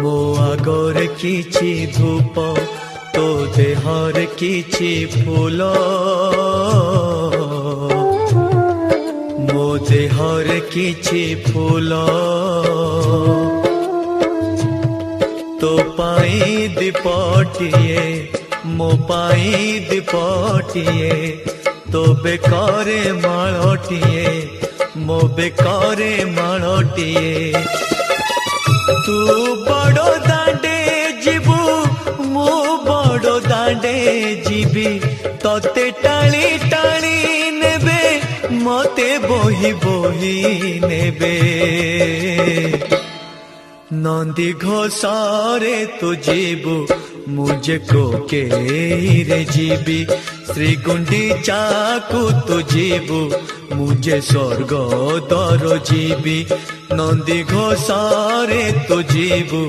ମୋ ଆଗରେ କିଛି ଧୂପ ତୋ ଦେହରେ କିଛି ଫୁଲ ମୋ ଦେହରେ କିଛି ଫୁଲ ତୋ ପାଇଁ ଦୀପଟିଏ ମୋ ପାଇଁ ଦୀପଟିଏ ତୋ ବେକରେ ମାଳଟିଏ ମୋ ବେକରେ ମାଳଟିଏ तू बड़ो दांडे जीवु मु बड़ो दांडे जीवी तोते टाणी टाणी नेबे मते बोही बोही नेबे नंदी घोषारे तू जीवु मुझे को के रे जीवी श्री गुंडीचा को तू जीवु मुझे स्वर्ग दर जीवी नंदी घोषारे तू जीवु।